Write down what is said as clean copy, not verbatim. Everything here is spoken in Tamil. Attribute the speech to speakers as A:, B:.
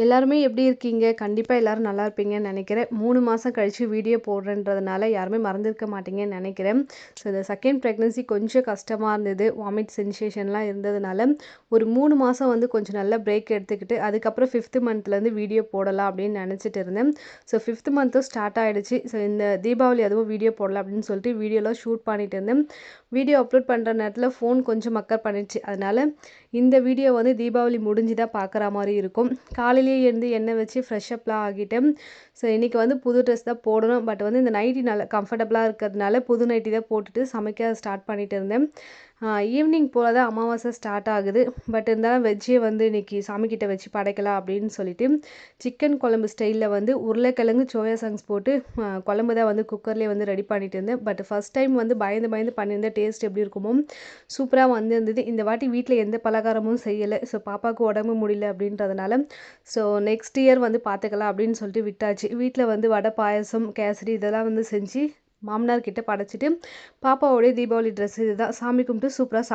A: எல்லாருமே எப்படி இருக்கீங்க? கண்டிப்பா எல்லாரும் நல்லா இருப்பீங்கன்னு நெனைக்கிறேன். 3 மாசம் கழிச்சு வீடியோ போடுறேன்றதுனால யாருமே மறந்திருக்க மாட்டீங்கன்னு நெனைக்கிறேன். ஸோ இந்த செகண்ட் பிரெக்னன்சி கொஞ்சம் கஷ்டமா இருந்தது. வாமிட் சென்சேஷன்லாம் இருந்ததுனால, ஒரு 3 மாசம் வந்து கொஞ்சம் நல்லா பிரேக் எடுத்துக்கிட்டு, அதுக்கப்புறம் 5த் மந்த்லேருந்து வீடியோ போடலாம் அப்படின்னு நெனச்சிட்டு இருந்தேன். ஸோ 5த் மந்த்தும் ஸ்டார்ட் ஆயிடுச்சு. ஸோ இந்த தீபாவளி அதுவும் வீடியோ போடலாம் அப்படின்னு சொல்லிட்டு வீடியோலாம் ஷூட் பண்ணிட்டு இருந்தேன். வீடியோ அப்லோட் பண்ணுற நேரத்தில் ஃபோன் கொஞ்சம் மக்கர் பண்ணிடுச்சு. அதனால இந்த வீடியோ வந்து தீபாவளி முடிஞ்சு தான் பார்க்குற மாரி இருக்கும். காலையிலேயே எழுந்து எண்ணெய் வச்சு ஃப்ரெஷ்அப்லாம் ஆகிட்டேன். ஸோ இன்றைக்கி வந்து புது ட்ரெஸ் தான் போடணும். பட் வந்து இந்த நைட்டி நல்லா கம்ஃபர்டபுளாக இருக்கிறதுனால புது நைட்டி தான் போட்டுட்டு சமைக்க ஸ்டார்ட் பண்ணிட்டு இருந்தேன். ஈவினிங் போல் தான் அமாவாசை ஸ்டார்ட் ஆகுது. பட் இருந்தாலும் வெஜ்ஜே வந்து இன்றைக்கி சாமிக்கிட்ட வச்சு படைக்கலாம் அப்படின்னு சொல்லிட்டு சிக்கன் குழம்பு ஸ்டைலில் வந்து உருளைக்கிழங்கு சோயா சாங்ஸ் போட்டு குழம்பு தான் வந்து குக்கர்லேயே வந்து ரெடி பண்ணிட்டு இருந்தேன். பட் ஃபஸ்ட் டைம் வந்து பயந்து பயந்து பண்ணியிருந்தேன். டேஸ்ட் எப்படி இருக்குமோ சூப்பராக வந்திருந்தது. இந்த வாட்டி வீட்டில் எந்த பலகாரமும் செய்யலை. ஸோ பாப்பாவுக்கு உடம்பு முடியல அப்படின்றதுனால ஸோ நெக்ஸ்ட் இயர் வந்து பார்த்துக்கலாம் அப்படின்னு சொல்லிட்டு விட்டாச்சு. வீட்டில் வந்து வடை, பாயசம், கேசரி இதெல்லாம் வந்து செஞ்சு மாமனார் கிட்ட படைச்சிட்டு பாப்பாவோடைய தீபாவளி ட்ரெஸ் இதுதான் சாமி கும்பிட்டு சூப்பராக